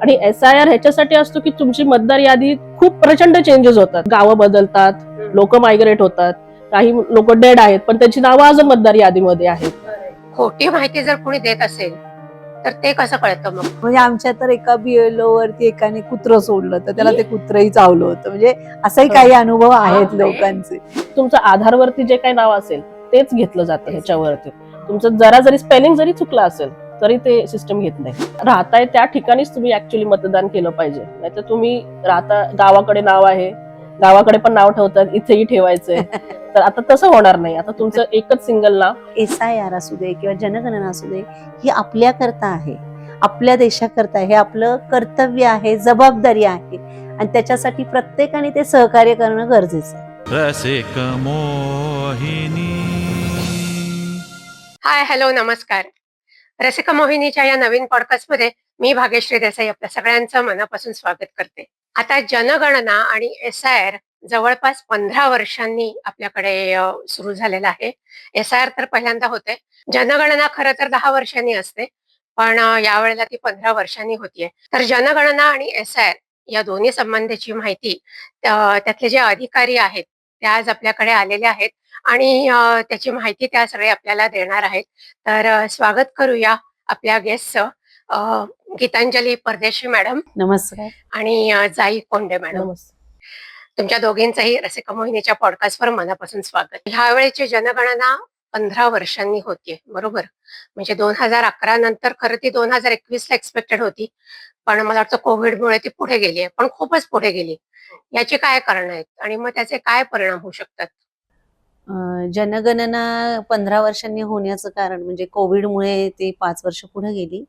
आणि SIR ह्याच्यासाठी असतो की तुमची मतदार यादी खूप प्रचंड चेंजेस होतात, गावं बदलतात, लोक मायग्रेट होतात, काही लोक डेड आहेत पण त्याची नावं अजून मतदार यादीमध्ये आहेत. खोटी माहिती जर कोणी देत असेल तर ते कसं कळतं मग? म्हणजे आमच्या तर एका BLO वरती एकाने कुत्रं सोडलं तर त्याला ते कुत्रही चावलं होतं. म्हणजे असंही काही अनुभव आहेत लोकांचे. तुमचं आधारवरती जे काही नाव असेल तेच घेतलं जातं ह्याच्यावरती. तुमचं जरा जरी स्पेलिंग जरी चुकलं असेल तरी ते सिस्टम घेत नाही. राहताय त्या ठिकाणीच तुम्ही ऍक्च्युअली मतदान केलं पाहिजे, नाहीतर तुम्ही राहता गावाकडे नाव आहे, गावाकडे पण नाव ठेवतात, इथेही ठेवायचंय, तर आता तसं होणार नाही. आता तुमचं एकच सिंगल नाव. SIR असू दे किंवा जनगणना असू दे, ही आपल्या करता आहे, आपल्या देशाकरता. हे आपलं कर्तव्य आहे, जबाबदारी आहे आणि त्याच्यासाठी प्रत्येकाने ते सहकार्य करणं गरजेचं आहे. रसिक मोहिनी. हाय, हॅलो, नमस्कार. रसिका मोहिनीच्या या नवीन पॉडकास्टमध्ये मी भाग्यश्री देसाई आपल्या सगळ्यांचं मनापासून स्वागत करते. आता जनगणना आणि SIR जवळपास 15 वर्षांनी आपल्याकडे सुरू झालेला आहे. SIR तर पहिल्यांदा होते. जनगणना खरं तर 10 वर्षांनी असते, पण यावेळेला ती 15 वर्षांनी होतीये. तर जनगणना आणि SIR या दोन्ही संबंधीची माहिती त्यातले जे अधिकारी आहेत ते आज आपल्याकडे आलेले आहेत आणि त्याची माहिती त्या सगळे आपल्याला देणार आहेत. तर स्वागत करूया आपल्या गेस्टचं, गीतांजली परदेशी मॅडम नमस्कार. आणि जाई कोंडे मॅडम. नमस्ते. तुमच्या दोघींचंही रसिका मोहिनीच्या पॉडकास्टवर मनापासून स्वागत. ह्या वेळेची जनगणना 15 वर्षांनी होतीये, बरोबर? म्हणजे 2011 नंतर खरं ती 2021ला एक्सपेक्टेड होती, पण मला वाटतं कोविडमुळे ती पुढे गेली आहे, पण खूपच पुढे गेली. याची काय कारणं आहेत आणि मग त्याचे काय परिणाम होऊ शकतात? जनगणना 15 वर्षांनी होण्याचं कारण म्हणजे कोविडमुळे ते 5 वर्ष पुढे गेली.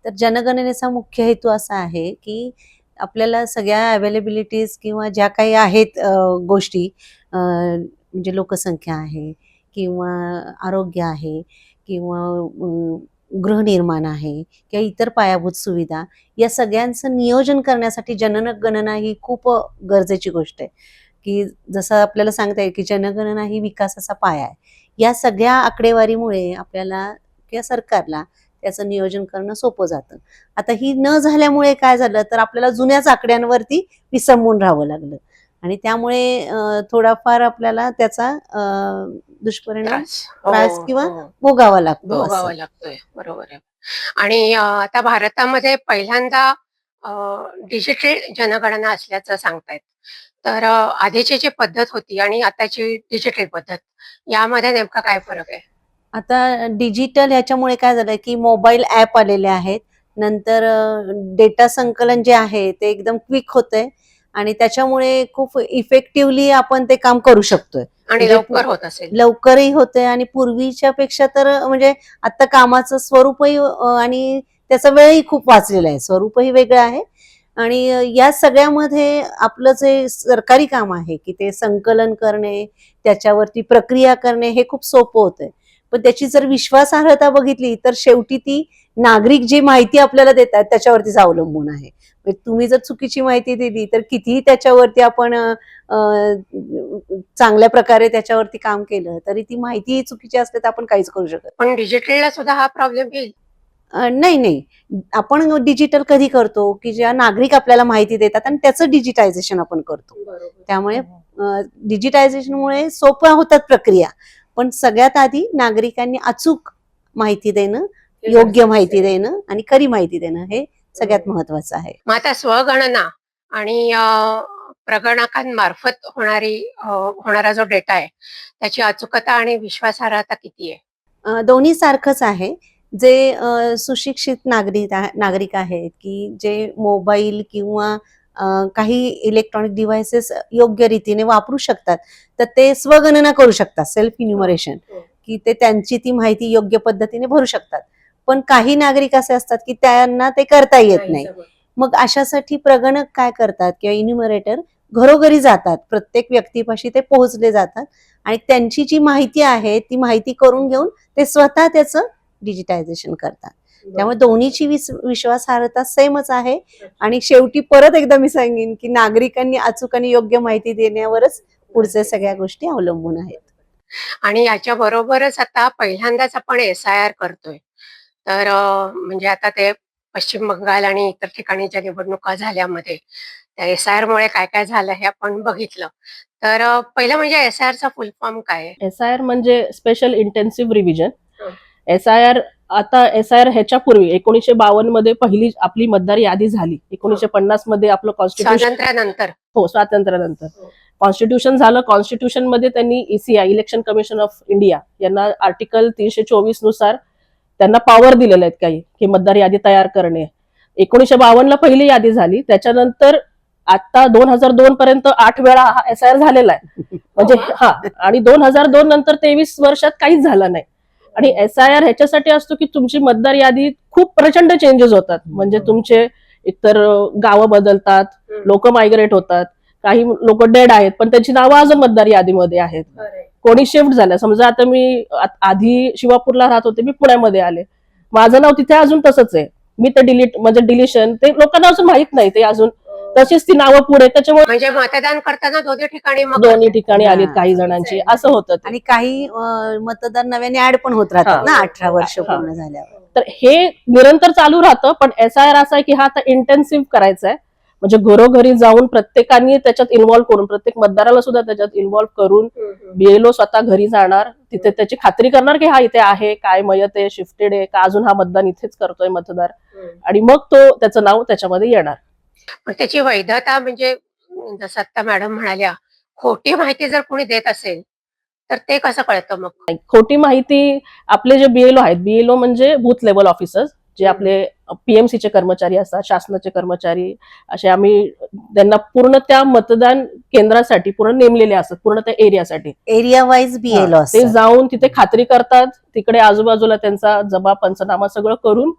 तर जनगणनेचा मुख्य हेतू असा आहे की आपल्याला सगळ्या अवेलेबिलिटीज किंवा ज्या काही आहेत गोष्टी, म्हणजे लोकसंख्या आहे किंवा आरोग्य आहे किंवा गृहनिर्माण आहे किंवा इतर पायाभूत सुविधा, या सगळ्यांचं नियोजन करण्यासाठी जनगणना ही खूप गरजेची गोष्ट आहे. की जसं आपल्याला सांगता येईल की जनगणना ही विकासाचा पाया आहे. या सगळ्या आकडेवारीमुळे आपल्याला किंवा सरकारला त्याचं नियोजन करणं सोपं जातं. आता ही न झाल्यामुळे काय झालं तर आपल्याला जुन्याच आकड्यांवरती विसंबून राहावं लागलं आणि त्यामुळे थोडाफार आपल्याला त्याचा दुष्परिणाम त्रास किंवा भोगावा लागतो. भोगावा लागतोय, बरोबर आहे. आणि आता भारतामध्ये पहिल्यांदा डिजिटल जनगणना असल्याचं सांगतायत. तर आधीची जी पद्धत होती आणि आताची डिजिटल पद्धत यामध्ये नेमका काय फरक आहे? आता डिजिटल ह्याच्यामुळे काय झालंय की मोबाईल ऍप आलेले आहेत. नंतर डेटा संकलन जे आहे ते एकदम क्विक होतंय आणि त्याच्यामुळे खूप इफेक्टिव्हली आपण ते काम करू शकतोय आणि म्हणजे लवकर होत असेल. लवकरही होतंय आणि पूर्वीच्या पेक्षा तर म्हणजे आता कामाचं स्वरूपही आणि त्याचा वेळही खूप वाचलेला आहे. स्वरूपही वेगळं आहे आणि या सगळ्यामध्ये आपलं जे सरकारी काम आहे की ते संकलन करणे, त्याच्यावरती प्रक्रिया करणे हे खूप सोपं होतंय. पण त्याची जर विश्वासार्हता बघितली तर शेवटी ती नागरिक जी माहिती आपल्याला देतात त्याच्यावरतीच अवलंबून आहे. तुम्ही जर चुकीची माहिती दिली तर कितीही त्याच्यावरती आपण चांगल्या प्रकारे त्याच्यावरती काम केलं तरी ती माहिती चुकीची असते तर आपण काहीच करू शकत. पण डिजिटलला सुद्धा हा प्रॉब्लेम येईल. नाही नाही, आपण डिजिटल कधी करतो की ज्या नागरिक आपल्याला माहिती देतात आणि त्याचं डिजिटायझेशन आपण करतो. त्यामुळे डिजिटायझेशनमुळे सोप्या होतात प्रक्रिया, पण सगळ्यात आधी नागरिकांनी अचूक माहिती देणं, योग्य माहिती देणं आणि खरी माहिती देणं हे सगळ्यात महत्वाचं आहे. मग आता स्वगणना आणि प्रगणकांमार्फत होणारा जो डेटा आहे त्याची अचूकता आणि विश्वासार्हता किती आहे? दोन्ही सारखंच आहे. जे सुशिक्षित नागरिक आहेत की जे मोबाईल किंवा काही इलेक्ट्रॉनिक डिव्हाइसेस योग्य रीतीने वापरू शकतात तर ते स्वगणना करू शकतात, सेल्फ इन्युमरेशन, की ते त्यांची ती माहिती योग्य पद्धतीने भरू शकतात. पण काही नागरिक असे असतात की त्यांना ते करता येत नाही. मग अशासाठी प्रगणक काय करतात किंवा इन्युमरेटर घरोघरी जातात, प्रत्येक व्यक्तीपाशी ते पोहोचले जातात आणि त्यांची जी माहिती आहे ती माहिती करून घेऊन ते स्वतः त्याचं डिजिटायझेशन करतात. त्यामुळे दोन्हीची विश्वासार्हता सेमच आहे आणि शेवटी परत एकदा मी सांगेन की नागरिकांनी अचूक आणि योग्य माहिती देण्यावरच पुढच्या सगळ्या गोष्टी अवलंबून आहेत. आणि याच्या बरोबरच आता पहिल्यांदाच आपण SIR करतोय. तर म्हणजे आता ते पश्चिम बंगाल आणि इतर ठिकाणी ज्या निवडणुका झाल्यामध्ये त्या SIR मुळे काय काय झालं हे आपण बघितलं. तर पहिलं म्हणजे SIR चा फुल फॉर्म काय आहे? SIR म्हणजे स्पेशल इंटेन्सिव्ह रिव्हिजन. हं. SIR आता SIR ह्याच्यापूर्वी 1952 मध्ये पहिली आपली मतदार यादी झाली. 1950 मध्ये आपलं कॉन्स्टिट्यूशन स्वातंत्र्यानंतर स्वातंत्र्यानंतर हो. कॉन्स्टिट्यूशन झालं. कॉन्स्टिट्यूशन मध्ये त्यांनी ECI election commission of India यांना आर्टिकल 324 नुसार त्यांना पॉवर दिलेले आहेत काही की मतदार यादी तयार करणे. 1952 पहिली यादी झाली. त्याच्यानंतर आता 2002 पर्यंत 8 वेळा हा SIR झालेला आहे. म्हणजे हा, आणि 2002 नंतर 23 वर्षात काहीच झालं नाही. आणि SIR ह्याच्यासाठी असतो की तुमची मतदार यादी खूप प्रचंड चेंजेस होतात. म्हणजे तुमचे एकतर गावं बदलतात, लोक मायग्रेट होतात, काही लोक डेड आहेत पण त्यांची नावं अजून मतदार यादीमध्ये आहेत. कोणी शिफ्ट झालं. समजा आता मी आधी शिवापूरला राहत होते, मी पुण्यामध्ये आले, माझं नाव तिथे अजून तसंच आहे. मी ते डिलिशन ते लोकांना अजून माहित नाही, ते अजून तशीच ती नावं पुढे. त्याच्यामुळे म्हणजे मतदान करताना दोन्ही ठिकाणी मग दोन्ही ठिकाणी आलीत हा. काही जणांची, असं होतं ते. आणि काही मतदार नव्याने ऍड पण होत राहतात हा. ना 18 वर्ष हा. पूर्ण झाल्यावर. तर हे निरंतर चालू राहतं. पण SIR असा आहे की हा आता इंटेन्सिव्ह करायचा आहे. म्हणजे घरोघरी जाऊन प्रत्येकाने त्याच्यात इन्व्हॉल्व्ह करून, प्रत्येक मतदाराला सुद्धा त्याच्यात इन्व्हॉल्व्ह करून BLO स्वतः घरी जाणार, तिथे त्याची खात्री करणार की हा इथे आहे, काय मयत आहे, शिफ्टेड आहे का, अजून हा मतदान इथेच करतोय मतदार, आणि मग तो त्याचं नाव त्याच्यामध्ये येणार. पण त्याची वैधता म्हणजे जसं आता मॅडम म्हणाल्या, खोटी माहिती जर कोणी देत असेल तर ते कसं कळतं मग? खोटी माहिती आपले जे BLO आहेत, BLO म्हणजे बूथ लेवल ऑफिसर्स, जे आपले PMCचे कर्मचारी असतात, शासनाचे कर्मचारी, असे आम्ही त्यांना पूर्ण त्या मतदान केंद्रासाठी पूर्ण नेमलेले असतात, पूर्ण त्या एरियासाठी. एरिया वाईज BLO ते असतात. जाऊन तिथे खात्री करतात, तिकडे आजूबाजूला त्यांचा जबाब पंचनामा सगळं करून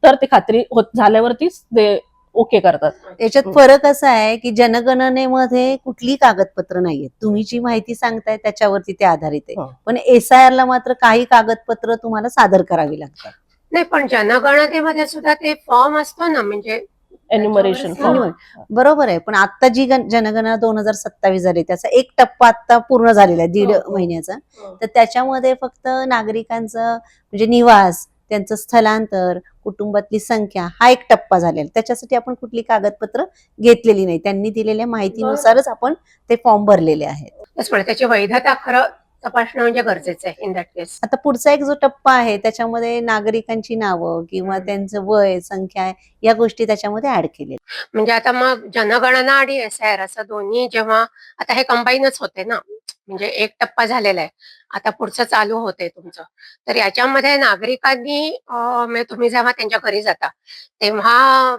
तर ते खात्री होत झाल्यावरतीच ते ओके करतात. याच्यात फरक असा आहे की जनगणनेमध्ये कुठली कागदपत्र नाहीये, तुम्ही जी माहिती सांगताय त्याच्यावरती ते आधारित आहे. हो. पण SIR ला मात्र काही कागदपत्र तुम्हाला सादर करावी लागतात. नाही, पण जनगणनेमध्ये सुद्धा ते फॉर्म असतो ना, म्हणजे एन्युमरेशन त्याच्यावरच फॉर्म. बरोबर आहे. पण आता जी जनगणना 2027 झाली त्याचा एक टप्पा आता पूर्ण झालेला आहे, 1.5 हो. महिन्याचा. तर त्याच्यामध्ये फक्त नागरिकांचं म्हणजे निवास, त्यांचं स्थलांतर, कुटुंबातली संख्या हा एक टप्पा झालेला आहे. त्याच्यासाठी आपण कुठली कागदपत्र घेतलेली नाही, त्यांनी दिलेल्या माहितीनुसारच आपण ते फॉर्म भरलेले आहेत. तेच म्हणते, त्याची वैधता खरं तपासणं म्हणजे गरजेचं आहे इन दॅट केस. आता पुढचा एक जो टप्पा आहे त्याच्यामध्ये नागरिकांची नावं किंवा त्यांचं वय, संख्या या गोष्टी त्याच्यामध्ये ऍड केलेल्या. म्हणजे आता मग जनगणना आणि SIR असं दोन्ही जेव्हा आता हे कंबाईनच होते ना, म्हणजे एक टप्पा झालेला आहे, आता पुढचं चालू होते तुमचं. तर याच्यामध्ये नागरिकांनी म्हणजे तुम्ही जेव्हा त्यांच्या घरी जाता तेव्हा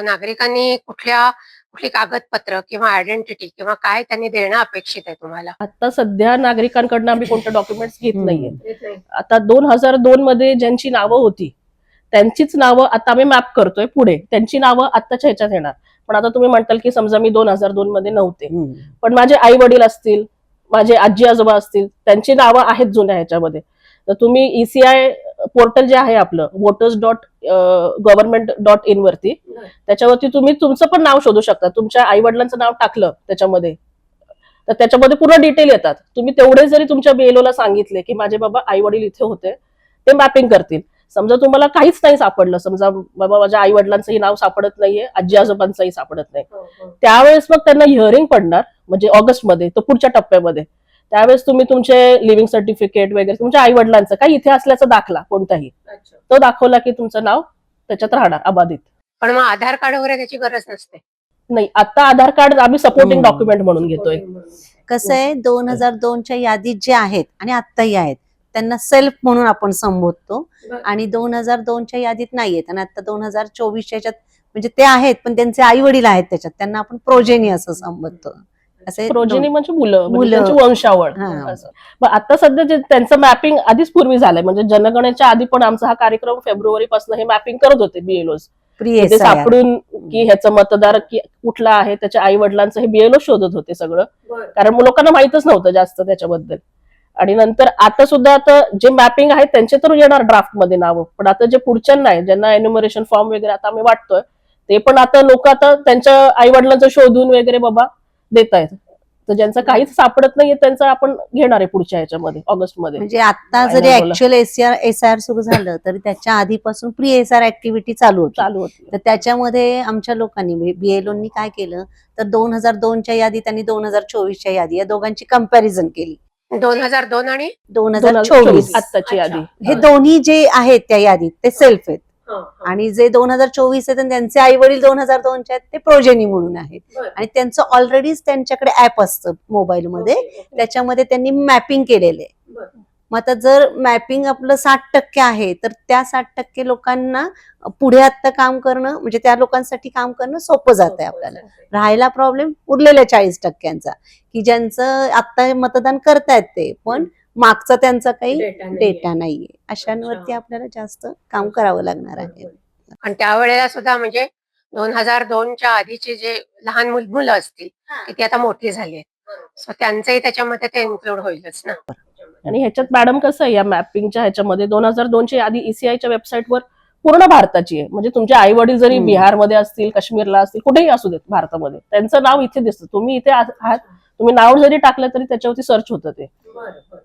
नागरिकांनी कुठली कागदपत्र किंवा आयडेंटिटी किंवा काय त्यांनी देणं अपेक्षित आहे तुम्हाला? आता सध्या नागरिकांकडनं आम्ही कोणते डॉक्युमेंट्स घेत नाहीये. आता 2002 मध्ये ज्यांची नावं होती त्यांचीच नावं आता आम्ही मॅप करतोय पुढे, त्यांची नावं आत्ताच्या ह्याच्यात येणार. पण आता तुम्ही म्हणताल की समजा मी 2002 मध्ये नव्हते, पण माझे आई वडील असतील, माझे आजी आजोबा असतील, त्यांची नावं आहेत जुन्या ह्याच्यामध्ये, तर तुम्ही ECI पोर्टल जे आहे आपलं voters.government.in वरती, त्याच्यावरती तुम्ही तुमचं पण नाव शोधू शकता. तुमच्या आई वडिलांचं नाव टाकलं त्याच्यामध्ये तर त्याच्यामध्ये पूर्ण डिटेल येतात. तुम्ही तेवढे जरी तुमच्या BLO ला सांगितले की माझे बाबा आई वडील इथे होते, ते मॅपिंग करतील. समजा तुम्हाला काहीच नाही सापडलं, समजा बाबा माझ्या आई वडिलांचंही नाव सापडत नाहीये, आजी आजोबांचंही सापडत नाही, त्यावेळेस मग त्यांना हिअरिंग पडणार, म्हणजे ऑगस्टमध्ये, तो पुढच्या टप्प्यामध्ये. त्यावेळेस तुम्ही तुमचे लिव्हिंग सर्टिफिकेट वगैरे, तुमच्या आई वडिलांचं काही इथे असल्याचा दाखला कोणताही तो दाखवला की तुमचं नाव त्याच्यात राहणार अबाधित. पण मग आधार कार्ड वगैरे त्याची गरज नसते? नाही, आता आधार कार्ड आम्ही सपोर्टिंग डॉक्युमेंट म्हणून घेतोय. कसं आहे, 2002च्या यादीत जे आहेत आणि आत्ताही आहेत त्यांना सेल्फ म्हणून आपण संबोधतो, आणि 2002च्या यादीत नाहीयेत, आणि आता 2024च्या याच्यात म्हणजे ते आहेत पण त्यांचे आई वडील आहेत त्याच्यात, त्यांना आपण प्रोजेनी असं संबोधतो. असे प्रोजेनी म्हणजे मुलं, म्हणजे मुलं. त्यांची वंशावळ हा. असं. मग आता सध्या जे त्यांचं मॅपिंग आधीच पूर्वी झालंय, म्हणजे जनगणनेच्या आधी पण आमचा हा कार्यक्रम फेब्रुवारी पासून हे मॅपिंग करत होते BLOs. प्रिय ते सापडून की ह्याचं मतदार कुठला आहे, त्याच्या आई वडिलांचं हे BLO शोधत होते सगळं, कारण लोकांना माहितच नव्हतं जास्त त्याच्याबद्दल. आणि नंतर आता सुद्धा आता जे मॅपिंग आहे त्यांचे तर येणार ड्राफ्ट मध्ये नावं, पण आता जे पुढच्यांना आहे, ज्यांना एन्युमरेशन फॉर्म वगैरे आता आम्ही वाटतोय, ते पण आता लोक आता त्यांच्या आई वडिलांचं शोधून वगैरे बाबा देत आहेत. तर ज्यांचं काहीच सापडत नाहीये त्यांचं आपण घेणार आहे पुढच्या ह्याच्यामध्ये ऑगस्टमध्ये. म्हणजे आता जरी final ऍक्च्युअल एसआर सुरू झालं तरी त्याच्या आधीपासून प्री एसआर ऍक्टिव्हिटी चालू होती. चालू होती. तर त्याच्यामध्ये आमच्या लोकांनी बीएलओनी काय केलं तर 2002च्या यादी त्यांनी 2024च्या यादी या दोघांची कंपॅरिझन केली. 2002 आणि 2024 आत्ताची यादी. हे दोन्ही जे आहेत त्या यादीत ते सेल्फ आहेत आणि जे 2024 आहेत आणि त्यांचे आई वडील 2002चे आहेत ते प्रोजेनी म्हणून आहेत. आणि त्यांचं ऑलरेडीच त्यांच्याकडे ऍप असतं मोबाईलमध्ये, त्याच्यामध्ये त्यांनी मॅपिंग केलेलं आहे. मग आता जर मॅपिंग आपलं 60% आहे तर त्या 60% लोकांना पुढे आता काम करणं म्हणजे त्या लोकांसाठी काम करणं सोपं जात आहे आपल्याला. राहायला प्रॉब्लेम उरलेल्या 40%चा की ज्यांचं आता मतदान करतायत ते पण मागचा त्यांचा काही डेटा नाहीये, अशांवरती आपल्याला जास्त काम करावं लागणार आहे. आणि त्यावेळेला सुद्धा म्हणजे 2002च्या आधीचे जे लहान मुलं असतील ती आता मोठी झाली आहेत, सो त्यांचंही त्याच्यामध्ये ते इन्क्लूड होईलच ना. आणि ह्याच्यात मॅडम कसं आहे या मॅपिंगच्या ह्याच्यामध्ये 2002ची यादी ईसीआयच्या वेबसाईटवर पूर्ण भारताची आहे. म्हणजे तुमचे आई वडील जरी बिहारमध्ये असतील, काश्मीरला असतील, कुठेही असू देत भारतामध्ये, त्यांचं नाव इथे दिसतं. तुम्ही इथे आहात, तुम्ही नाव जरी टाकलं तरी त्याच्यावरती सर्च होतं ते. म्हणजे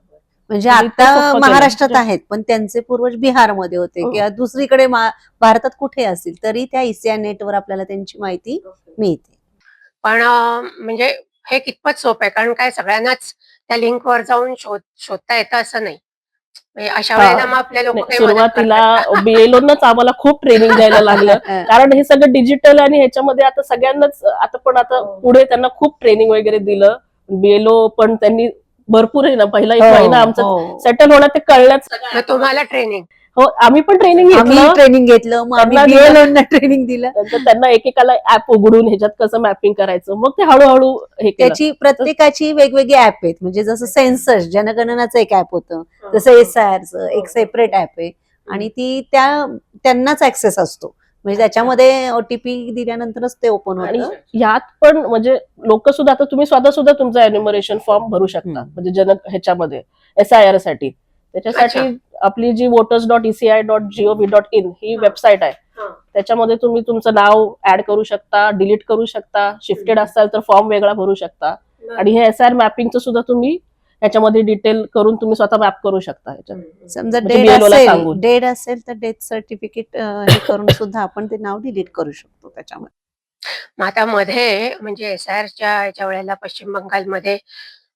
म्हणजे इतकं आता सोपं केलं. महाराष्ट्रात आहेत पण त्यांचे पूर्वज बिहारमध्ये होते किंवा दुसरीकडे भारतात कुठे असतील तरी त्या ईसीआय नेटवर आपल्याला त्यांची माहिती मिळते. पण म्हणजे हे कितपत सोपं आहे, कारण काय सगळ्यांनाच त्या लिंकवर जाऊन शोधता येतं असं नाही. म्हणजे अशा वेळेला मग आपले लोक नाही, सुरुवातीला बीएलओनच आम्हाला खूप ट्रेनिंग द्यायला लागलं कारण हे सगळं डिजिटल आणि ह्याच्यामध्ये आता सगळ्यांनाच आता पुढे त्यांना खूप ट्रेनिंग वगैरे दिलं. बीएलओ पण त्यांनी भरपूर आहे ना, पहिला एक महिना आमचा सेटल होण्यात ते कळल्याच. तुम्हाला ट्रेनिंग हो, आम्ही पण ट्रेनिंग घेतलं मग आम्ही BLO ट्रेनिंग दिलं. नंतर त्यांना एकेकाला ऍप उघडून ह्याच्यात कसं मॅपिंग करायचं, मग ते हळूहळू हे केलं. त्याची प्रत्येकाची वेगवेगळी ऍप आहेत. म्हणजे जसं सेन्सस जनगणनाचं एक ऍप होतं, जसं एसआयआरचं एक सेपरेट ऍप आहे आणि ती त्यांनाच ऍक्सेस असतो. म्हणजे त्याच्यामध्ये ओटीपी दिल्यानंतरच ते ओपन आणि होतं. यात पण म्हणजे लोक सुद्धा आता तुम्ही स्वतः सुद्धा तुमचा एन्युमरेशन फॉर्म भरू शकता. म्हणजे ह्याच्यामध्ये SIR साठी. त्याच्यासाठी आपली जी voters.eci.gov.in ही वेबसाईट आहे. त्याच्यामध्ये तुम्ही तुमचं नाव ऍड करू शकता, डिलीट करू शकता, शिफ्टेड असाल तर फॉर्म वेगळा भरू शकता. आणि हे SIR मॅपिंगचं सुद्धा तुम्ही ह्याच्यामध्ये डिटेल करून तुम्ही स्वतः मॅप करू शकता. समजा म्हणजे BLO ला सांगून. डेट असेल तर डेथ सर्टिफिकेट हे करून सुद्धा आपण ते नाव डिलीट करू शकतो त्याच्यामध्ये. मग आता मध्ये म्हणजे SIRच्या याच्या वेळेला पश्चिम बंगालमध्ये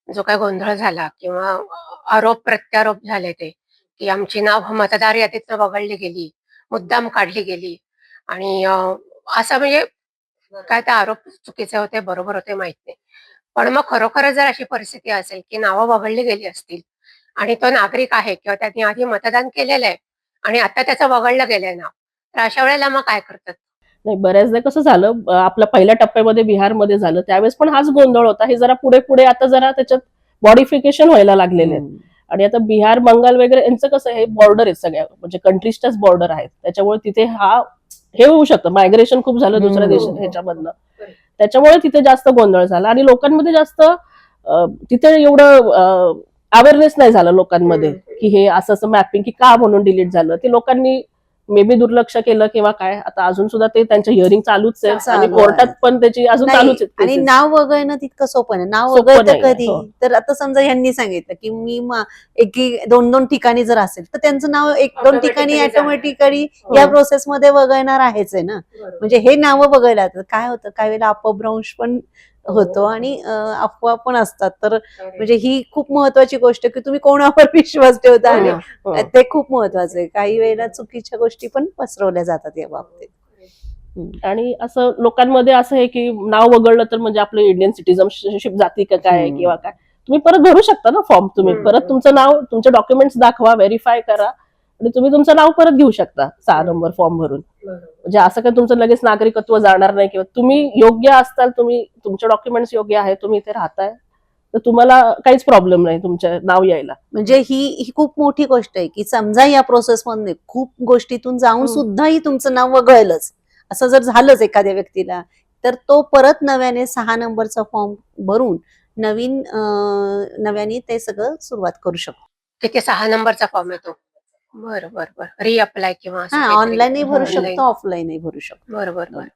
जो काय गोंधळ झाला किंवा आरोप प्रत्यारोप झाले ते की आमची नाव मतदार यादीतनं वगळली गेली, मुद्दाम काढली गेली आणि असं म्हणजे काय ते आरोप चुकीचे होते बरोबर होते माहित नाही. पण मग खरोखरच जर अशी परिस्थिती असेल की नावं वगळली गेली असतील आणि तो नागरिक आहे किंवा त्यांनी आधी मतदान केलेलं आहे आणि आता त्याचं वगळलं गेलंय नाव, तर अशा वेळेला मग काय करतात? नाही, बऱ्याचदा कसं झालं, आपल्या पहिल्या टप्प्यामध्ये बिहारमध्ये झालं त्यावेळेस पण हाच गोंधळ होता. हे जरा पुढे पुढे आता जरा त्याच्यात मॉडिफिकेशन व्हायला लागलेले आहेत. आणि आता बिहार, बंगाल वगैरे यांचं कसं हे बॉर्डर आहेत सगळ्या, म्हणजे कंट्रीजच्याच बॉर्डर आहेत. त्याच्यामुळे तिथे हे होऊ शकतं, मायग्रेशन खूप झालं दुसऱ्या ह्याच्यामधनं. त्याच्यामुळे तिथे जास्त गोंधळ झाला आणि लोकांमध्ये जास्त तिथे एवढं अवेअरनेस नाही झालं लोकांमध्ये की हे असं मॅपिंग की का म्हणून डिलीट झालं. ते लोकांनी मे बी दुर्लक्ष केलं किंवा काय. आता अजून सुद्धा ते त्यांच्या हिअरिंग चालूच आहे आणि कोर्टात पण त्याची अजून चालूच आहे. आणि नाव वगळणं तितकं सोपं नाही. नाव सोपं वगळतं नाही, कधी हो. तर आता समजा यांनी सांगितलं की मी दोन ठिकाणी जर असेल तर त्यांचं नाव 1-2 ठिकाणी ऑटोमॅटिकली या प्रोसेसमध्ये वगळणार आहेच आहे ना. म्हणजे हे नावं वगळला तर काय होतं, काही वेळेला अपभ्रंश पण होतो आणि अफवा पण असतात. तर म्हणजे ही खूप महत्वाची गोष्ट की तुम्ही कोणावर विश्वास ठेवता आणि ते खूप महत्वाचं आहे. काही वेळेला चुकीच्या गोष्टी पण पसरवल्या जातात या बाबतीत. आणि असं लोकांमध्ये असं आहे की नाव वगळलं तर म्हणजे आपलं इंडियन सिटीजनशिप जाती का काय किंवा काय. तुम्ही परत भरू शकता ना फॉर्म. तुम्ही परत तुमचं नाव, तुमचे डॉक्युमेंट्स दाखवा, व्हेरीफाय करा आणि तुम्ही तुमचं नाव परत घेऊ शकता 6 नंबर फॉर्म भरून. म्हणजे असं काही तुमचं लगेच नागरिकत्व जाणार नाही किंवा तुम्ही योग्य असताल, तुम्ही तुमचे डॉक्युमेंट्स योग्य आहे, तुम्ही इथे राहताय तर तुम्हाला काहीच प्रॉब्लेम नाही तुमचं नाव यायला. म्हणजे ही खूप मोठी गोष्ट आहे की समजा या प्रोसेसमध्ये खूप गोष्टीतून जाऊन सुद्धा ही तुमचं नाव वगळलंच असं जर झालंच एखाद्या व्यक्तीला तर तो परत नव्याने 6 नंबरचा फॉर्म भरून नव्याने ते सगळं सुरुवात करू शकतो. तिथे 6 नंबरचा फॉर्म येतो. बरं बरं बरं. रिअप्लाय किंवा ऑनलाईनही भरू शकतो, ऑफलाईनही भरू शकतो. बरोबर बरं.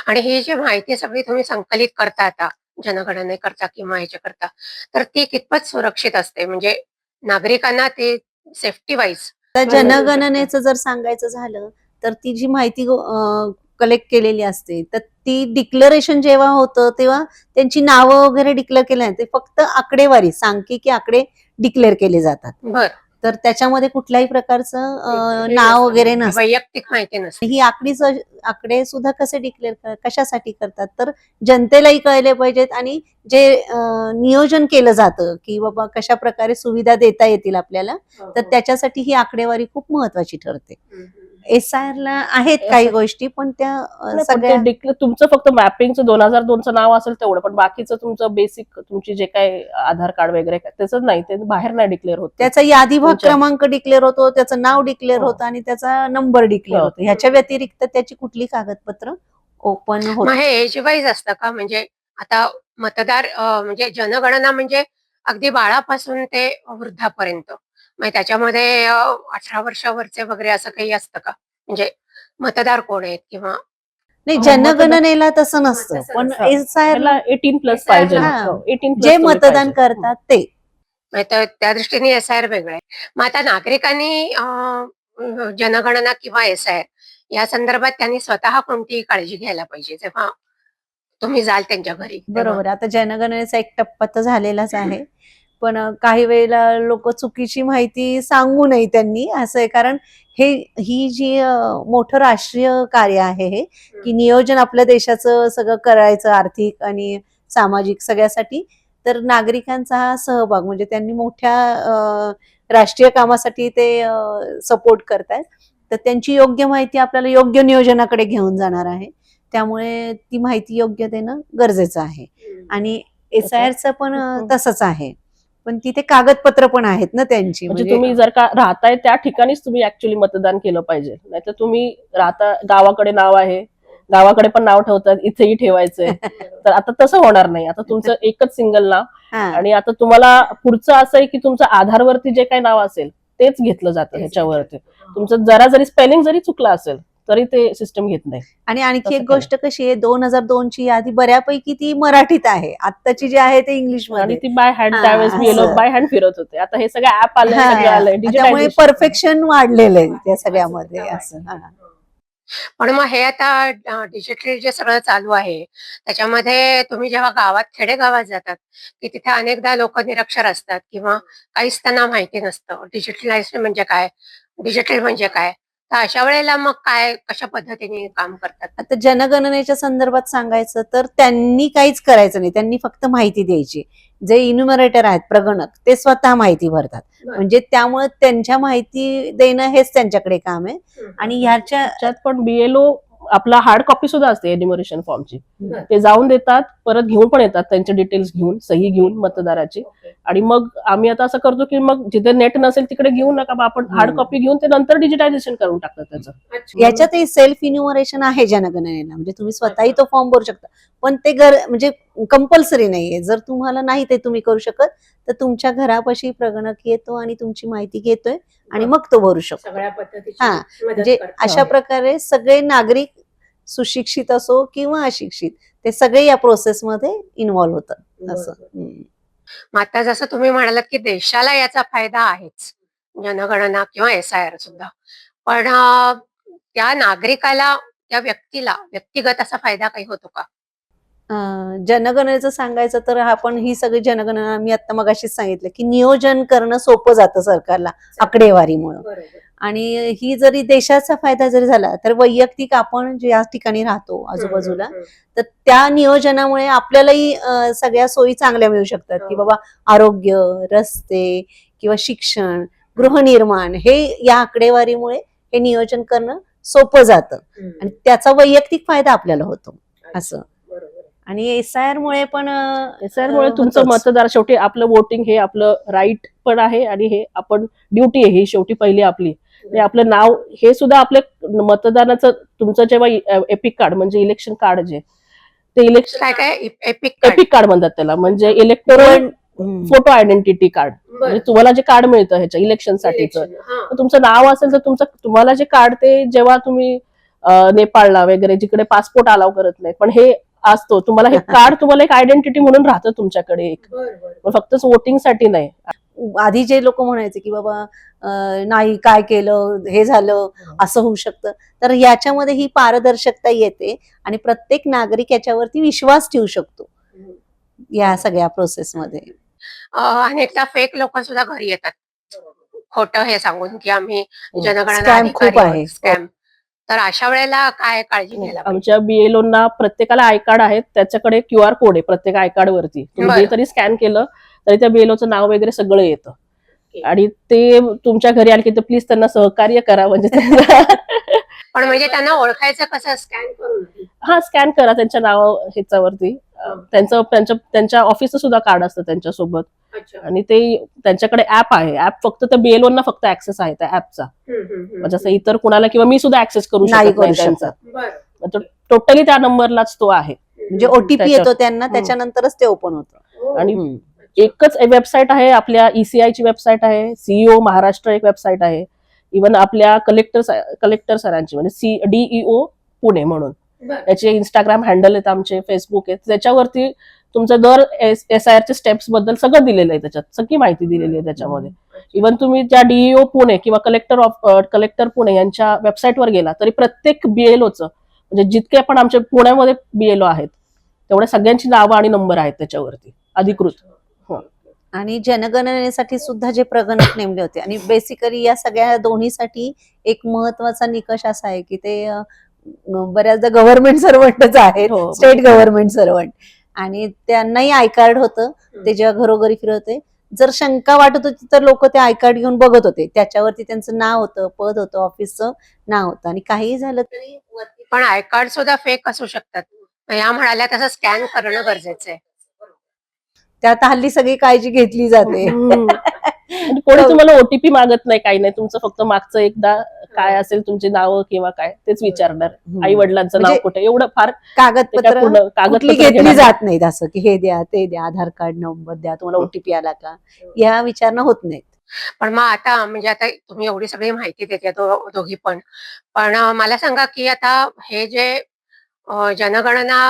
आणि ही जी माहिती सगळी तुम्ही संकलित करता आता जनगणनेकरता किंवा ह्याच्याकरता, तर ती कितपत सुरक्षित असते? म्हणजे नागरिकांना ते सेफ्टी वाईज तर जनगणनेचं जर सांगायचं झालं तर ती जी माहिती कलेक्ट केलेली असते तर ती डिक्लरेशन जेव्हा होतं तेव्हा त्यांची नावं वगैरे डिक्लेअर केली नाही, ते फक्त आकडेवारी सांख्यिकी आकडे डिक्लेअर केले जातात. बर तर त्याच्यामध्ये कुठल्याही प्रकारचं नाव वगैरे नसतं. वैयक्तिक माहिती नसते. ही आकडे सुद्धा कसे डिक्लेअर कशासाठी करतात तर जनतेलाही कळले पाहिजेत आणि जे नियोजन केलं जातं की बाबा कशा प्रकारे सुविधा देता येतील आपल्याला, तर त्याच्यासाठी ही आकडेवारी खूप महत्वाची ठरते. SIR ला आहेत काही गोष्टी पण त्या नाही, पण सगळ्या ते तुमचं फक्त मॅपिंगचं 2002चं नाव असेल तेवढं, पण बाकीचं तुमचं बेसिक तुमची जे काय आधार कार्ड वगैरे त्याचं नाही, ते बाहेर नाही डिक्लेअर होत. त्याचा यादी भाग तुमच्या- क्रमांक डिक्लेअर होतो, त्याचं नाव डिक्लेअर हो. होतं आणि त्याचा नंबर डिक्लेअर हो. होतो. ह्याच्या व्यतिरिक्त त्याची कुठली कागदपत्र ओपन होत मग हे एज वाईज असतं का? म्हणजे आता मतदार म्हणजे जनगणना म्हणजे अगदी बाळापासून ते वृद्धापर्यंत, मग त्याच्यामध्ये 18 वर्षावरचे वगैरे असं काही असतं का? म्हणजे मतदार कोण आहेत किंवा नाही, हो, जनगणनेला तसं नसतं, तसं पण नसतं. SIR त्याला 18+ SIR पाहिजे. हा. 18+ जे तुम्ही मतदान पाहिजे. करतात ते. म्हणजे त्या दृष्टीने एसआयआर वेगळं आहे. मग आता नागरिकांनी जनगणना किंवा एसआयआर या संदर्भात त्यांनी स्वतः कोणती काळजी घ्यायला पाहिजे जेव्हा तुम्ही जाल त्यांच्या घरी तेव्हा? बरोबर आहे. आता जनगणनेचा एक टप्पा तर झालेलाच आहे, पण काही वेळेला लोक चुकीची माहिती सांगू नये त्यांनी, असं आहे. कारण ही जी मोठं राष्ट्रीय कार्य आहे हे, की नियोजन आपल्या देशाचं सगळं करायचं आर्थिक आणि सामाजिक सगळ्यासाठी, तर नागरिकांचा हा सहभाग म्हणजे त्यांनी मोठ्या राष्ट्रीय कामासाठी ते सपोर्ट करतायत, तर त्यांची योग्य माहिती आपल्याला योग्य नियोजनाकडे घेऊन जाणार आहे. त्यामुळे ती माहिती योग्य देणं गरजेचं आहे. आणि SIRचं पण तसंच आहे, पण तिथे कागदपत्र पण आहेत ना त्यांची. म्हणजे तुम्ही जर का राहताय त्या ठिकाणीच तुम्ही ऍक्च्युली मतदान केलं पाहिजे, नाहीतर तुम्ही राहता गावाकडे नाव आहे, गावाकडे पण नाव ठेवतात, इथेही ठेवायचंय, तर आता तसं होणार नाही. आता तुमचं एकच सिंगल नाव, हा. आणि आता तुम्हाला पुढचं असं आहे की तुमचं आधारवरती जे काही नाव असेल तेच घेतलं जातं ह्याच्यावरती. तुमचं जरा जरी स्पेलिंग जरी चुकलं असेल तरी ते सिस्टम घेत नाही. आणि आणखी तसं एक गोष्ट कशी आहे, 2002 ची यादी बऱ्यापैकी ती मराठीत आहे, आत्ताची जी आहे ते इंग्लिश आणि मध्ये. ती बाय हँड हा, त्यावेळेस मी असं. बाय हँड फिरत होते. आता हे सगळं ऍप आलंय, सगळं आलंय, त्यामुळे डिजिटायझेशन. परफेक्शन वाढलेलं आहे त्या सगळ्यामध्ये असं. हा. पण मग हे आता डिजिटली जे सगळं चालू आहे त्याच्यामध्ये तुम्ही जेव्हा गावात खेडेगावात जातात की तिथे अनेकदा लोक निरक्षर असतात किंवा काहीच त्यांना माहिती नसतं डिजिटलाइज म्हणजे काय, डिजिटल म्हणजे काय, तर अशा वेळेला मग काय कशा पद्धतीने काम करतात? आता जनगणनेच्या संदर्भात सांगायचं तर त्यांनी काहीच करायचं नाही, त्यांनी फक्त माहिती द्यायची. जे इन्युमरेटर आहेत प्रगणक ते स्वतः माहिती भरतात, म्हणजे त्यामुळे त्यांच्या माहिती देणं हेच त्यांच्याकडे काम आहे. आणि ह्याच्या त्यात पण BLO आपला हार्ड कॉपी सुद्धा असते एन्युमरेशन फॉर्मची, बरं. ते जाऊन देतात, परत घेऊन पण येतात त्यांचे डिटेल्स घेऊन, सही घेऊन मतदाराची. आणि मग आम्ही आता असं करतो की मग जिथे नेट नसेल तिकडे घेऊ नका, मग आपण हार्ड कॉपी घेऊन ते नंतर डिजिटायझेशन करून टाकतात त्याचं. याच्यातही सेल्फ इन्युमरेशन आहे जनगणनेला, म्हणजे तुम्ही स्वतःही तो फॉर्म भरू शकता, पण ते म्हणजे कंपल्सरी नाहीये. जर तुम्हाला नाही ते तुम्ही करू शकत तर तुमच्या घरापाशी प्रगणक येतो आणि तुमची माहिती घेतोय आणि मग तो भरू शकतो. सगळ्या पद्धतीची हा, मदत म्हणजे करतात. अशा प्रकारे सगळे नागरिक सुशिक्षित असो किंवा अशिक्षित ते सगळे या प्रोसेसमध्ये इन्व्हॉल्व्ह होतात असं. मग आता जसं तुम्ही म्हणालात की देशाला याचा फायदा आहेच जनगणना किंवा एसआयआर सुद्धा, पण त्या नागरिकाला, त्या व्यक्तीला व्यक्तिगत असा फायदा काही होतो का? जनगणनेचं सांगायचं तर आपण ही सगळी जनगणना मी आता मगाशीच सांगितलं की नियोजन करणं सोपं जातं सरकारला आकडेवारीमुळे. आणि ही जरी देशाचा फायदा जरी झाला तर वैयक्तिक आपण ज्या ठिकाणी राहतो आजूबाजूला, तर त्या नियोजनामुळे आपल्यालाही सगळ्या सोयी चांगल्या मिळू शकतात की बाबा आरोग्य, रस्ते किंवा शिक्षण, गृहनिर्माण हे या आकडेवारीमुळे हे नियोजन करणं सोपं जातं आणि त्याचा वैयक्तिक फायदा आपल्याला होतो असं. आणि SIR मुळे पण मुळे तुमचं होतंच. मतदार शेवटी आपलं वोटिंग हे आपलं राईट पण आहे आणि हे आपण ड्युटी आहे ही शेवटी पहिली आपली. हे आपलं नाव हे सुद्धा आपलं मतदानाचं तुमचं जेव्हा एपिक कार्ड म्हणजे इलेक्शन कार्ड जे ते इलेक्शन काय काय एपिक एपिक कार्ड म्हणतात त्याला, म्हणजे इलेक्टोरल फोटो आयडेंटिटी कार्ड. म्हणजे तुम्हाला जे कार्ड मिळतं ह्याच्या इलेक्शनसाठीचं, तर तुमचं नाव असेल तर तुम्हाला जे कार्ड ते जेव्हा तुम्ही नेपाळला वगैरे जिकडे पासपोर्ट अलाव करत नाही, पण हे असतो. तुम्हाला हे कार्ड तुम्हाला एक आयडेंटिटी म्हणून राहतं तुमच्याकडे एक, पण फक्त वोटिंग साठी नाही. आधी जे लोक म्हणायचे की बाबा नाही काय केलं हे झालं असं होऊ शकतं, तर याच्यामध्ये ही पारदर्शकता येते आणि प्रत्येक नागरिक याच्यावरती विश्वास ठेवू शकतो या सगळ्या प्रोसेसमध्ये. अनेकदा फेक लोक सुद्धा घरी येतात खोटं हे सांगून की आम्ही जनगणना स्कॅम खूप अधिकारी आहे. आहोत, स्कॅम. तर अशा वेळेला काय काळजी घ्यायला पाहिजे? आमच्या बीएलओना प्रत्येकाला आय कार्ड आहेत, त्याच्याकडे QR कोड आहे प्रत्येक आय कार्ड वरती. तुम्ही जे बरं. तरी स्कॅन केलं तरी त्या बीएलओचं नाव वगैरे सगळं येतं. आणि ते तुमच्या घरी आले की प्लीज त्यांना सहकार्य करा, म्हणजे पण म्हणजे त्यांना ओळखायचं कसं स्कॅन करून? हा स्कॅन करा त्यांच्या नाव ह्याच्यावरती. त्यांच्या ऑफिसचं सुद्धा कार्ड असतं त्यांच्यासोबत, आणि ते त्यांच्याकडे ऍप आहे. ऍप फक्त त्या बीएलओना फक्त ऍक्सेस आहे त्या ऍपचा, जसं इतर कुणाला किंवा मी सुद्धा ऍक्सेस करू नाही शकत नाही करू त्यांचा. टोटली त्या नंबरलाच तो आहे. म्हणजे ओटीपी येतो त्यांना, त्याच्यानंतरच ते ओपन होतं. आणि एकच वेबसाईट आहे आपल्या ईसीआयची वेबसाईट आहे, सीईओ महाराष्ट्र एक वेबसाईट आहे, इव्हन आपल्या कलेक्टर सरांची म्हणजे DEO पुणे म्हणून त्याचे इंस्टाग्राम हँडल आहेत, आमचे फेसबुक आहेत, त्याच्यावरती तुमचं दर SIR च्या स्टेप्स बद्दल सगळं दिलेलं आहे, त्याच्यात सगळी माहिती दिलेली आहे त्याच्यामध्ये. इव्हन तुम्ही त्या DEO पुणे किंवा कलेक्टर पुणे यांच्या वेबसाईटवर गेला तरी प्रत्येक बीएलओचं म्हणजे जितके पण आमच्या पुण्यामध्ये बीएलओ आहेत तेवढ्या सगळ्यांची नावं आणि नंबर आहेत त्याच्यावरती अधिकृत. आणि जनगणनेसाठी सुद्धा जे प्रगणक नेमले होते, आणि बेसिकली या सगळ्या दोन्हीसाठी एक महत्वाचा निकष असा आहे की ते बऱ्याचदा गव्हर्नमेंट सर्वंटच आहेत, हो. स्टेट गव्हर्नमेंट सर्वंट, आणि त्यांनाही आय कार्ड होतं. ते जेव्हा घरोघरी फिरत होते, जर शंका वाटत होती तर लोक ते आय कार्ड घेऊन बघत होते, त्याच्यावरती त्यांचं नाव होतं, पद होतं, ऑफिसचं नाव होतं, आणि काहीही झालं तरी पण आय कार्ड सुद्धा फेक असू शकतात. या म्हणाल्या तसं स्कॅन करणं गरजेचं आहे. त्यात हल्ली सगळी काळजी घेतली जाते. आणि कोणी तुम्हाला ओटीपी मागत नाही, काही नाही. तुमचं फक्त मागचं एकदा काय असेल तुमची नावं किंवा काय तेच विचारणार. आई वडिलांचं नाव म्हणजे कुठे, एवढं फार कागदपत्र कुठली कागदपत्र घेतली घेणार जात नाहीत, असं की हे द्या ते द्या, आधार कार्ड नंबर द्या, तुम्हाला ओटीपी आला का, या विचारणं होत नाहीत. पण मग आता म्हणजे आता तुम्ही एवढी सगळी माहिती देते दोघी पण मला सांगा की आता हे जे जनगणना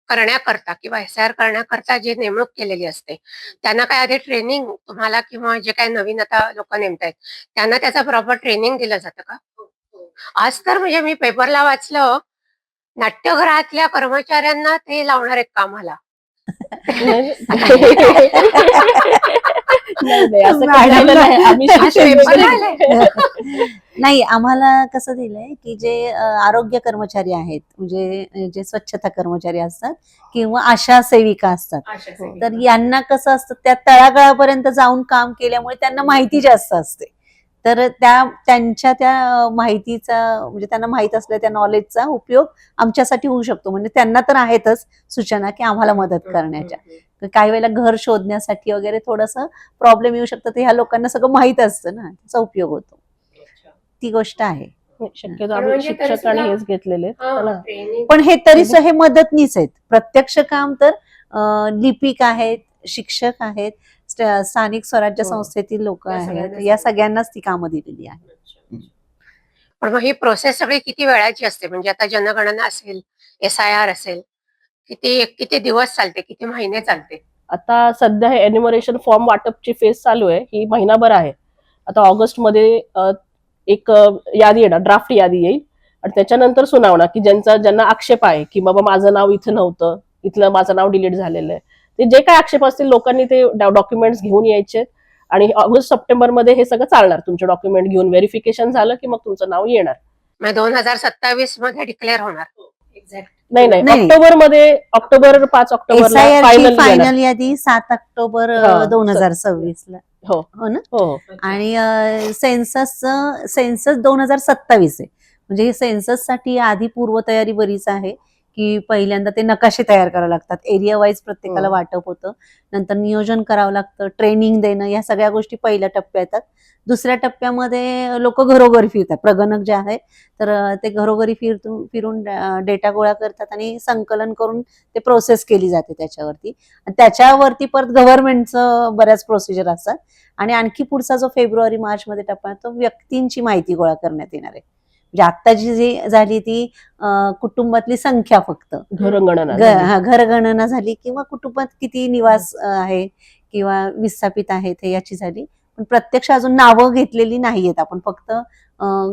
करण्याकरता किंवा SIR करण्याकरता जी नेमणूक केलेली असते त्यांना काय आधी ट्रेनिंग तुम्हाला किंवा जे काही नवीन आता लोक नेमतायत त्यांना त्याचा प्रॉपर ट्रेनिंग दिलं जातं का? आज तर म्हणजे मी पेपरला वाचलं नाट्यगृहातल्या कर्मचाऱ्यांना ते लावणार आहेत कामाला. नाही, असं काही झालेलं नाही. आम्ही शिक्षण पेपरला वगैरे- आलंय. नाही, आम्हाला कसं दिलंय की जे आरोग्य कर्मचारी आहेत, म्हणजे जे स्वच्छता कर्मचारी असतात किंवा आशा सेविका असतात, तर यांना कसं असतं, त्या तळागाळापर्यंत जाऊन काम केल्यामुळे त्यांना माहिती जास्त असते. तर त्यांच्या त्या माहितीचा, म्हणजे त्यांना माहित असलेल्या त्या नॉलेजचा उपयोग आमच्यासाठी होऊ शकतो. म्हणजे त्यांना तर आहेतच सूचना की आम्हाला मदत करण्याच्या. काही वेळेला घर शोधण्यासाठी वगैरे थोडंसं प्रॉब्लेम येऊ शकतं, तर ह्या लोकांना सगळं माहित असतं ना, त्याचा उपयोग होतो. ती गोष्ट आहे. शक्यतो आम्ही शिक्षक आणि हेच घेतलेले आहेत ना. पण हे तरीच हे मदतनीच आहेत. प्रत्यक्ष काम तर लिपिक आहेत, शिक्षक आहेत, स्थानिक स्वराज्य संस्थेतील लोक आहेत, या सगळ्यांनाच ती कामं दिलेली आहेत. पण मग ही प्रोसेस सगळी किती वेळाची असते? म्हणजे आता जनगणना असेल, SIR असेल, किती दिवस चालते, किती महिने चालते? आता सध्या हे एन्युमरेशन फॉर्म वाटपची फेज चालू आहे, ही महिनाभर आहे. आता ऑगस्ट मध्ये एक यादी येणार, ड्राफ्ट यादी येईल, आणि त्याच्यानंतर सुनावणा की ज्यांना आक्षेप आहे की बाबा माझं नाव इथं नव्हतं, इथलं माझं नाव डिलीट झालेलं आहे, ते जे काय आक्षेप असतील लोकांनी ते डॉक्युमेंट्स घेऊन यायचे, आणि ऑगस्ट सप्टेंबर मध्ये हे सगळं चालणार. तुमचे डॉक्युमेंट घेऊन व्हेरिफिकेशन झालं की मग तुमचं नाव येणार. मग 2027 मध्ये डिक्लेअर होणार. नाही, नाही. ऑक्टोबर 5 ऑक्टोबरला SIR ची फायनल फायनल यादी 7 ऑक्टोबर हा, 2026 ला. हो हो ना. हो. आणि सेन्सस 2027 आहे. म्हणजे हे सेन्सस साठी आधी पूर्वतयारी बरीच आहे, की पहिल्यांदा ते नकाशे तयार करावे लागतात, एरिया वाईज प्रत्येकाला वाटप होतं, नंतर नियोजन करावं लागतं, ट्रेनिंग देणं, या सगळ्या गोष्टी पहिल्या टप्प्यात येतात. दुसऱ्या टप्प्यामध्ये लोक घरोघरी फिरतात, प्रगणक जे आहे तर ते घरोघरी फिरून डेटा गोळा करतात आणि संकलन करून ते प्रोसेस केली जाते त्याच्यावरती. त्याच्यावरती परत गव्हर्नमेंटचं बऱ्याच प्रोसिजर असतात. आणि आणखी पुढचा जो फेब्रुवारी मार्च मध्ये टप्पा आहे तो व्यक्तींची माहिती गोळा करण्यात येणार आहे. म्हणजे आत्ताची जी झाली ती कुटुंबातली संख्या फक्त घरगणना झाली. घरगणना झाली किंवा कुटुंबात किती निवास आहे किंवा विस्थापित आहेत हे याची झाली. पण प्रत्यक्ष अजून नावं घेतलेली नाहीयेत. आपण फक्त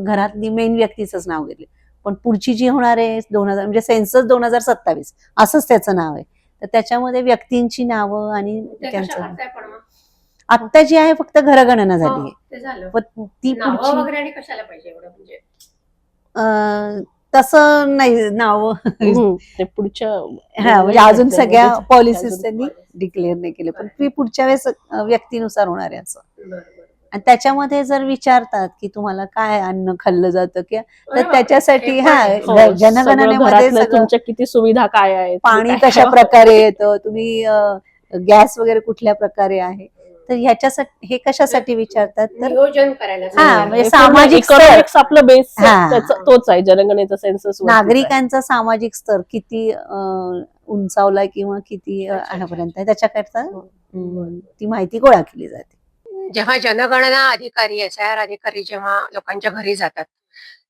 घरातली मेन व्यक्तीचंच नाव घेतले. पण पुढची जी होणार आहे 2000 म्हणजे सेन्सस 2027 असंच त्याचं नाव आहे. तर त्याच्यामध्ये व्यक्तींची नावं आणि त्यांचं आत्ता जी आहे फक्त घरगणना झाली आहे. ते झालं. पण ती नावं पुढची वगैरे आणि कशाला पाहिजे एवढं म्हणजे तसं नाही नाव ते पुढच्या म्हणजे अजून सगळ्या म्हणजे पॉलिसीज अजून त्यांनी डिक्लेअर नाही केले. पण ती पुढच्या वेळेस व्यक्तीनुसार होणार आहे असं. बरोबर. आणि त्याच्यामध्ये जर विचारतात की तुम्हाला काय अन्न खाल्लं जातं किंवा अरे तर बापरे, त्याच्यासाठी हे पण आहे. हो, जनगणनेमध्ये सगळं घरातलं सगळं तुमच्या किती सुविधा काय आहेत, पाणी तुम्ही काय कशा प्रकारे येतं, तुम्ही गॅस वगैरे कुठल्या प्रकारे आहे, तर ह्याच्यासाठी हे कशासाठी विचारतात तर नियोजन करायला हा, सांगितलं. म्हणजे हे सामाजिक पूर्ण economics आपलं बेस हा. तोच आहे जनगणनेचा सेन्सस. नागरिकांचा सामाजिक स्तर किती उंचावलाय किंवा किती अच्छा. आतापर्यंत आहे त्याच्याकरता ती माहिती गोळा केली जाते. जेव्हा जनगणना अधिकारी SIR अधिकारी जेव्हा लोकांच्या घरी जातात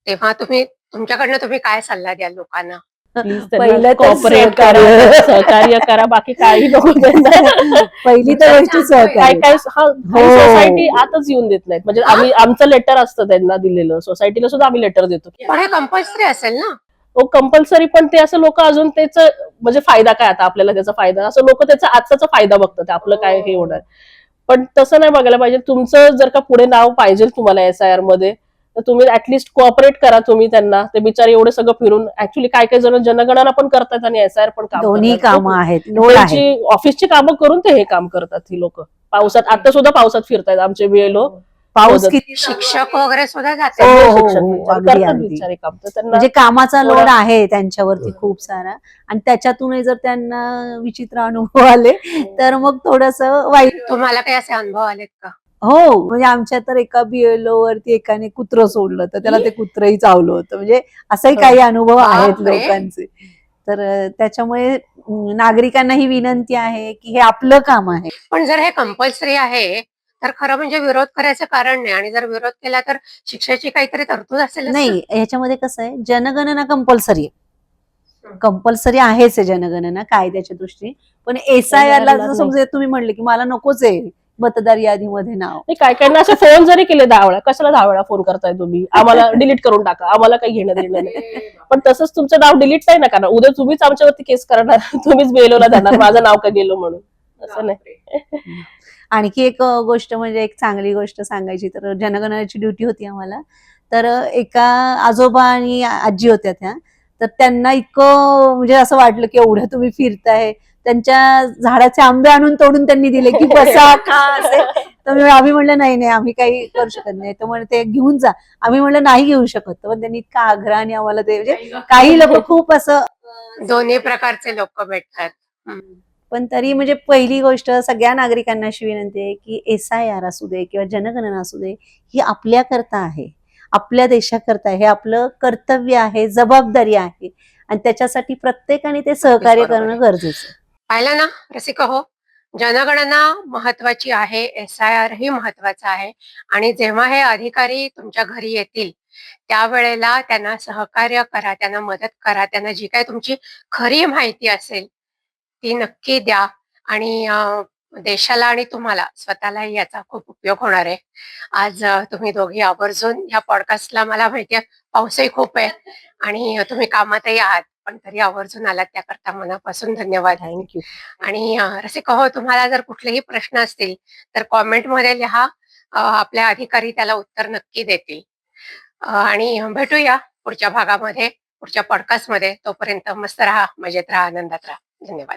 तेव्हा तुमच्याकडनं तुम्ही काय सल्ला द्याल लोकांना? पहिलं तर कॉपरेट करा, सहकार्य. सहकार्य करा, बाकी काही नको त्यांना. पहिली तर गोष्ट काय सहकार्य. काय हो. सोसायटी आतच येऊन देत नाहीत. म्हणजे आमचं लेटर असतं त्यांना दिलेलं, सोसायटीला सुद्धा आम्ही लेटर देतो. पण हे कंपल्सरी असेल ना? हो कंपल्सरी, पण ते असं लोक अजून त्याचा म्हणजे फायदा काय, आता आपल्याला त्याचा फायदा, असं लोक त्याचा आजचा फायदा बघतात, आपलं काय हे होणार. पण तसं नाही बघायला पाहिजे. तुमचं जर का पुढे नाव पाहिजे तुम्हाला SIR मध्ये, तर तुम्ही ऍटलीस्ट कोऑपरेट करा तुम्ही त्यांना. ते बिचारे एवढे सगळं फिरून ऍक्च्युली काय काय जण जनगणना पण करतात आणि SIR पण काम दोन्ही करतात. कामं आहेत, लोड आहे. त्यांची ऑफिसची कामं करून ते हे काम करतात ही लोक. पावसात आता सुद्धा पावसात फिरतायत आमचे BLO. पाऊस मदत. किती शिक्षक वगैरे सुद्धा हो, जातात. सगळे हो, शिक्षक हो, बिचारे अगदी, करतात अगदी. बिचारे काम. तर त्यांना म्हणजे कामाचा लोड थोडा- आहे त्यांच्यावरती खूप सारा. आणि त्याच्यातूनही जर त्यांना विचित्र अनुभव आले तर मग थोडस वाईट. तुम्हाला काही असे अनुभव आलेत का? हो, म्हणजे आमच्या तर एका BLO वरती एकाने कुत्रं सोडलं तर त्याला ते कुत्रंही चावलं होतं. म्हणजे असंही काही अनुभव आहेत बापरे. लोकांचे. तर त्याच्यामुळे नागरिकांना ही विनंती आहे की हे आपलं काम आहे. पण जर हे कंपल्सरी आहे तर खरं म्हणजे विरोध करायचं कारण नाही, आणि जर विरोध केला तर शिक्षेची काहीतरी तरतूद असेल. नाही, ह्याच्यामध्ये कसं आहे, जनगणना कंपल्सरी आहेच आहे जनगणना कायद्याच्या दृष्टीने. पण SIR ला जर समजा तुम्ही म्हणले की मला नकोच आहे मतदार यादीमध्ये नाव, नाही, काय काय ना असे फोन जरी केले 10 वेळा, कशाला 10 वेळा फोन करताय तुम्ही, आम्हाला डिलीट करून टाका, आम्हाला काही घेणं देणं नाही. पण तसंच तुमचं नाव डिलीट नाही ना करणार, उद्या तुम्हीच आमच्यावरती केस करणार, तुम्हीच BLO ला जाणार माझं नाव का गेलो म्हणून. असं नाही. आणखी एक गोष्ट म्हणजे एक चांगली गोष्ट सांगायची तर जनगणनेची ड्युटी होती आम्हाला. तर एका आजोबा आणि आजी होत्या त्या. तर त्यांना इतकं म्हणजे असं वाटलं की एवढं तुम्ही फिरताय, त्यांच्या झाडाचे आंबे आणून तोडून त्यांनी दिले की बसा खा असे. तर आम्ही म्हणलं नाही नाही आम्ही काही करू शकत नाही. तर म्हणे ते घेऊन जा. आम्ही म्हणलं नाही घेऊ शकत. पण त्यांनी इतका आग्रहाने आम्हाला ते म्हणजे काही लोक खूप असं दोन्ही प्रकारचे लोक भेटतात. पण तरी म्हणजे पहिली गोष्ट सगळ्या नागरिकांना अशी विनंती आहे की SIR असू दे किंवा जनगणना असू दे, ही आपल्याकरता आहे, आपल्या देशाकरता आहे, हे आपलं कर्तव्य आहे, जबाबदारी आहे. आणि त्याच्यासाठी प्रत्येकाने ते सहकार्य बरोबर आहे. करणं गरजेचं आहे. पाहिलं ना रसिका हो, जनगणना महत्वाची आहे, SIR ही महत्वाचं आहे. आणि जेव्हा हे अधिकारी तुमच्या घरी येतील त्यावेळेला त्यांना सहकार्य करा, त्यांना मदत करा, त्यांना जी काय तुमची खरी माहिती असेल ती नक्की द्या. आणि देशाला आणि तुम्हाला स्वतःलाही याचा खूप उपयोग होणार आहे. आज तुम्ही दोघी आवर्जून ह्या पॉडकास्टला, मला माहितीये पाऊसही खूप आहे आणि तुम्ही कामातही आहात, पण तरी आवर्जून आलात त्याकरता मनापासून धन्यवाद. थँक्यू. आणि रसिका हो, तुम्हाला जर कुठलेही प्रश्न असतील तर कॉमेंटमध्ये लिहा, आपल्या अधिकारी त्याला उत्तर नक्की देतील. आणि भेटूया पुढच्या भागामध्ये, पुढच्या पॉडकास्टमध्ये. तोपर्यंत मस्त राहा, मजेत राहा, आनंदात राहा. धन्यवाद.